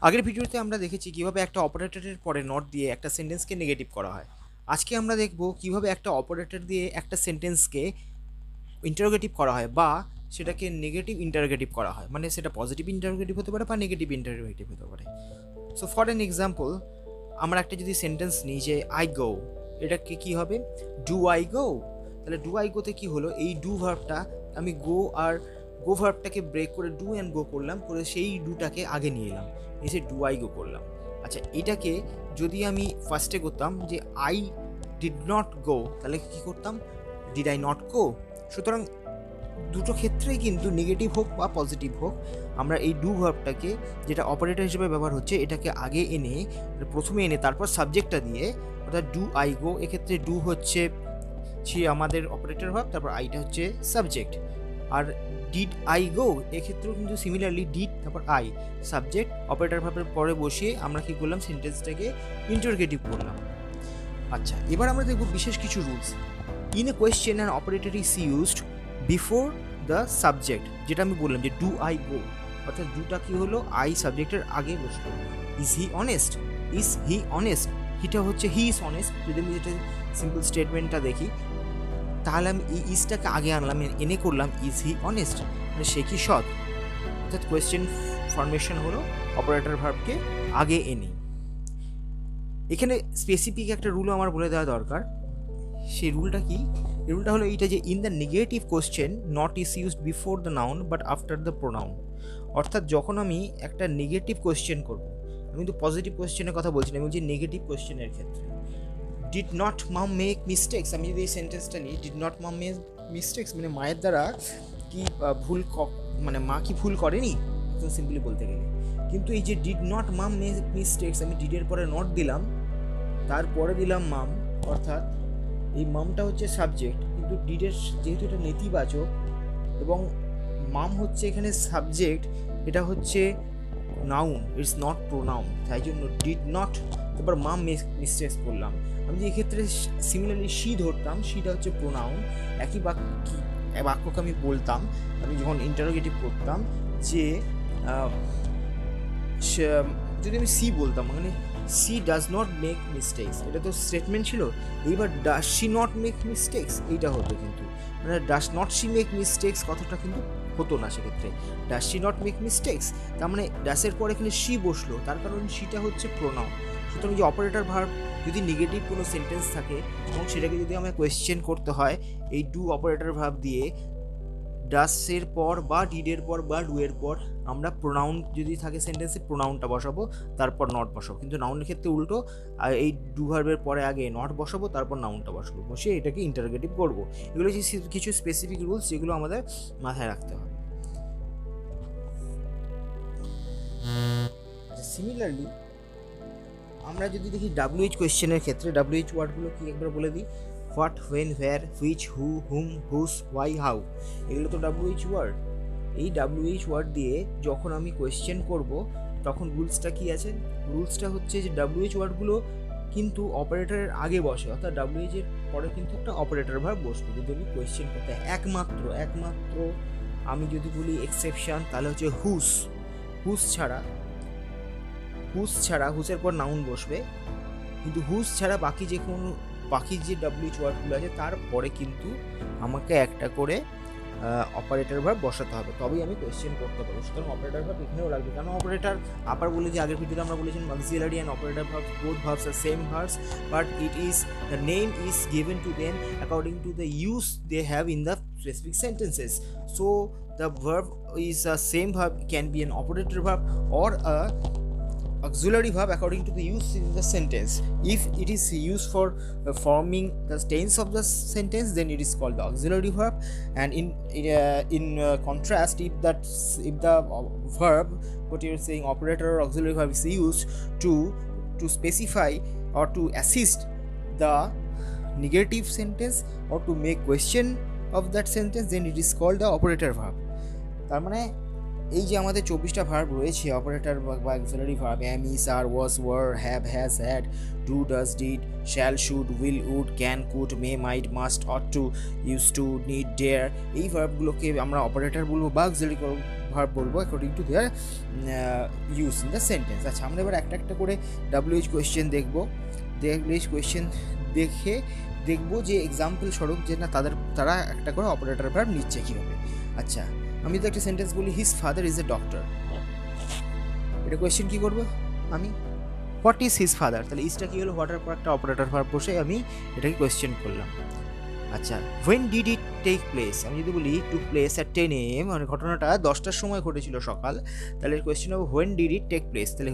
আগের ভিডিওতে আমরা দেখেছি কিভাবে একটা অপারেটরের পরে নট দিয়ে একটা সেন্টেন্সকে নেগেটিভ করা হয়। আজকে আমরা দেখব কিভাবে একটা অপারেটর দিয়ে একটা সেন্টেন্সকে ইন্টারোগেটিভ করা হয় বা সেটাকে নেগেটিভ ইন্টারোগেটিভ করা হয়, মানে সেটা পজিটিভ ইন্টারোগেটিভ হতে পারে বা নেগেটিভ ইন্টারোগেটিভ হতে পারে। সো ফর অ্যান এক্সাম্পল, আমরা একটা যদি সেন্টেন্স নিই যে আই গো, এটাকে কি হবে ডু আই গো। তাহলে ডু আই গোতে কি হলো, এই ডু ভার্বটা আমি গো আর গো ভার্বটাকে ব্রেক করে ডু অ্যান্ড গো করলাম, করে সেই ডুটাকে আগে নিয়ে এলাম, এসে ডু আই গো করলাম। আচ্ছা, এটাকে যদি আমি ফার্স্টে করতাম যে আই ডিড নট গো, তাহলে কি করতাম ডিড আই নট গো। সুতরাং দুটো ক্ষেত্রেই কিন্তু নেগেটিভ হোক বা পজিটিভ হোক, আমরা এই ডু ভার্বটাকে যেটা অপারেটর হিসেবে ব্যবহার হচ্ছে এটাকে আগে এনে, প্রথমে এনে তারপর সাবজেক্টটা দিয়ে, অর্থাৎ ডু আই গো, এক্ষেত্রে ডু হচ্ছে আমাদের অপারেটর ভার্ব, তারপর আইটা হচ্ছে সাবজেক্ট। আর ডিড আই গো এক্ষেত্রেও কিন্তু সিমিলারলি ডিড তারপর আই সাবজেক্ট অপারেটর ভার্বের পরে বসিয়ে আমরা কি করলাম, সেন্টেন্সটাকে ইন্টারোগেটিভ করলাম। আচ্ছা, এবার আমরা দেখব বিশেষ কিছু rules. In a question an operator is used before the subject, যেটা আমি বললাম যে ডু আই গো, অর্থাৎ ডুটা কি হলো আই সাবজেক্টের আগে বসলো। Is he honest, is he honest, হিটা হচ্ছে হি ইজ অনেস্ট। যদি আমি যেটা সিম্পল স্টেটমেন্টটা দেখি, তাহলে আমি এই ইজটাকে আগে আনলাম, এনে করলাম ইজ হি অনেস্ট, মানে সে কি সৎ। অর্থাৎ কোয়েশ্চেন ফরমেশন হলো অপারেটর ভার্বকে আগে এনে। এখানে স্পেসিফিক একটা রুলও আমার বলে দেওয়া দরকার। সেই রুলটা কি? এই রুলটা হলো এইটা যে in the negative question not is used before the noun but after the pronoun. অর্থাৎ যখন আমি একটা নেগেটিভ কোশ্চেন করব, আমি কিন্তু পজিটিভ কোশ্চেনের কথা বলছি না, আমি বলছি নেগেটিভ কোশ্চেনের ক্ষেত্রে। Did not mom make mistakes, আমি যদি এই সেন্টেন্সটা নিই, did not mom make mistakes মানে মায়ের দ্বারা কি ভুল, মানে মা কি ভুল করেনি, একদম সিম্পলি বলতে গেলে। কিন্তু এই যে did not mom make mistakes, আমি ডিডের পরে নট দিলাম, তারপরে দিলাম মাম, অর্থাৎ এই মামটা হচ্ছে সাবজেক্ট, কিন্তু ডিডের যেহেতু এটা নেতিবাচক এবং মাম হচ্ছে এখানে সাবজেক্ট, এটা হচ্ছে নাউন, ইটস নট প্রোনাউন, তাই জন্য ডিড নট তারপর মাম মিস্টেক্স করলাম। আমি যে এক্ষেত্রে সিমিলারলি শি ধরতাম, শিটা হচ্ছে প্রোনাউন, একই বাক্যকে আমি বলতাম, আমি যখন ইন্টারোগেটিভ করতাম যে যদি আমি সি বলতাম, মানে she does not make mistakes, এটা তো স্টেটমেন্ট ছিল। এইবার does she not make mistakes এইটা হতো, কিন্তু মানে does not she make mistakes কথাটা কিন্তু হতো না সেক্ষেত্রে। Does she not make mistakes, তার মানে ডাসের পর এখানে শি বসলো, তার কারণ শিটা হচ্ছে প্রোনাউন। সুতরাং যে অপারেটর ভার্ব যদি নেগেটিভ কোনো সেন্টেন্স থাকে এবং সেটাকে যদি আমায় কোয়েশ্চেন করতে হয় এই ডু অপারেটর ভার্ব দিয়ে, ডাসের পর বা ডিডের পর বা ডু এর পর আমরা প্রোনাউন যদি থাকে সেন্টেন্সে প্রোনাউনটা বসাবো, তারপর নট বসাবো। কিন্তু নাউনের ক্ষেত্রে উল্টো, এই ডু ভার্বের পরে আগে নট বসাবো, তারপর নাউনটা বসাবো, বসিয়ে এটাকে ইন্টারোগেটিভ করবো। এগুলো হচ্ছে কিছু স্পেসিফিক রুলস যেগুলো আমাদের মাথায় রাখতে হবে। আচ্ছা, সিমিলারলি আমরা যদি দেখি ডাব্লিউএইচ কোয়েশ্চেনের ক্ষেত্রে ডাব্লিউএইচ ওয়ার্ডগুলো কি একবার বলে দিই। হোয়াট, হোয়েন, হোয়ার, হুইচ, হু, হুম, হুস, হোয়াই, হাউ, এগুলো তো ডাব্লিউএইচ ওয়ার্ড। এই ডাব্লিউএইচ ওয়ার্ড দিয়ে যখন আমি কোয়েশ্চেন করব, তখন রুলসটা কি আছে? রুলসটা হচ্ছে যে ডাব্লিউএইচ ওয়ার্ডগুলো কিন্তু অপারেটরের আগে বসে, অর্থাৎ ডাব্লিউএইচ এর পরে কিন্তু একটা অপারেটর ভার্ব বসবে যদি আমি কোয়েশ্চেন করতে। একমাত্র আমি যদি বলি এক্সেপশন, তাহলে হচ্ছে হুস। হুস ছাড়া হুসের পর নাউন বসবে, কিন্তু হুস ছাড়া বাকি যে ডাব্লিউএইচ ওয়ার্ডগুলো আছে তারপরে কিন্তু আমাকে একটা করে অপারেটর ভার্ব বসাতে হবে, তবেই আমি কোয়েশ্চেন করতে পারবো। সুতরাং অপারেটর ভার্ব এখানেও লাগবে, কারণ অপারেটর আবার বলে যে আগের ভিডিওতে আমরা বলেছিলাম auxiliary and operator verb both verbs are same verbs, but it is the name is given to them according to the use they have in the specific sentences. So the verb is a same verb, can be an operator verb or a auxiliary verb according to the use in the sentence. If it is used for forming the tense of the sentence, then it is called the auxiliary verb. And in contrast, if the verb, what you're saying, operator or auxiliary verb is used to specify or to assist the negative sentence or to make question of that sentence, then it is called the operator verb. তার মানে এই যে আমাদের 24টা verb রয়েছে operator বা auxiliary verb, am, is, are, was, were, have, has, had, do, does, did, shall, should, will, would, can, could, may, might, must, ought to, used to, need, dare, এই ভার্বগুলোকে আমরা operator বলবো বা auxiliary verb বলবো according to their use in the sentence. আচ্ছা, আমরা এবার একটা একটা করে WH কোয়েশ্চেন দেখবো। WH কোয়েশ্চেন দেখে দেখবো যে এক্সাম্পল স্বরূপ যে না তারা একটা করে অপারেটর ভার্ব নিচ্ছে কীভাবে। আচ্ছা, আমি তো একটা সেন্টেন্স বলি, his father is a doctor. এটা কোয়েশ্চেন কী করবো আমি, হোয়াট ইজ হিজ ফাদার, তাহলে ইজটা কী হলো, হোয়াটার পর একটা অপারেটর ভার্ব বসে আমি এটাকে কোয়েশ্চেন করলাম। আচ্ছা, when did it take place, আমি যদি বলি টু প্লেস অ্যাট 10 AM, মানে ঘটনাটা 10টার সময় ঘটেছিল সকাল, তাহলে কোয়েশ্চেন হবে when did it take place. তাহলে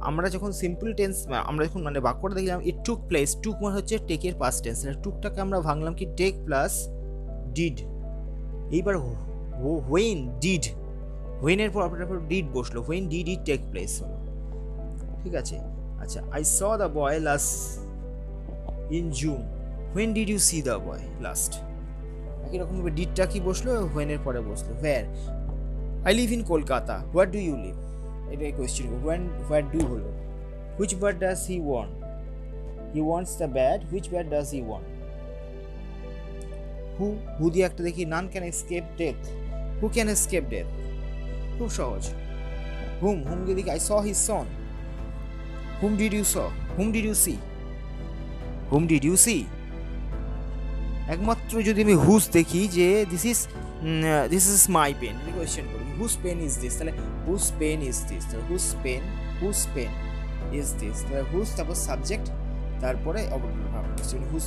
আমরা যখন সিম্পল টেন্স, আমরা যখন মানে বাক্যটা দেখলাম ইট টুক প্লেস, টুক মানে হচ্ছে টেকের পাস্ট টেন্স, তাহলে টুকটাকে আমরা ভাঙলাম কি টেক প্লাস ডিড। এইবার হোয়েন ডিড, হোয়েনের পর আপনার ডিড বসলো, when did it take place হলো, ঠিক আছে। আচ্ছা, I saw the boy last in June, when did you see the boy last. একই রকমভাবে ডিডটা কি বসলো, হোয়েনের পরে বসলো। Where, I live in Kolkata, where do you live, এটাই কোয়েশ্চেন। হোয়ার ডু হলো, which bird does he want, he wants the bat, which bat does he want. Who দিয়ে একটা দেখি, none can escape death, who can escape death, খুব সহজ। Whom দিয়ে দেখি, I saw his son, whom did you saw, whom did you see, whom did you see. একমাত্র যদি আমি হুজ দেখি যে this is my pen, question করি হুজ পেন ইজ দিস, তাহলে হুজ পেন ইজ দিস, তাহলে হুজ পেন ইজ দিস, তাহলে whose, তারপর সাবজেক্ট, তারপরে অপারেটর ভার্ব। হুজ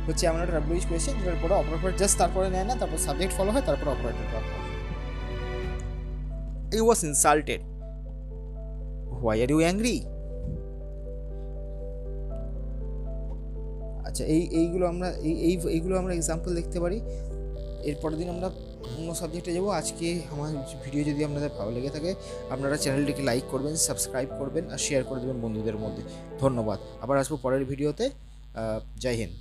হচ্ছে এমন একটা WH কোয়েশ্চেন যেটার পরে অপারেটর জাস্ট তারপরে নেয় না, তারপর সাবজেক্ট ফলো হয়, তারপর operator verb. I was insulted, why are you angry. আচ্ছা, এইগুলো আমরা এক্সাম্পল দেখতে পারি। এরপরের দিন আমরা অন্য সাবজেক্টে যাবো। আজকে আমার ভিডিও যদি আপনাদের ভালো লেগে থাকে, আপনারা চ্যানেলটিকে লাইক করবেন, সাবস্ক্রাইব করবেন আর শেয়ার করে দেবেন বন্ধুদের মধ্যে। ধন্যবাদ। আবার আসবো পরের ভিডিওতে। জয় হিন্দ।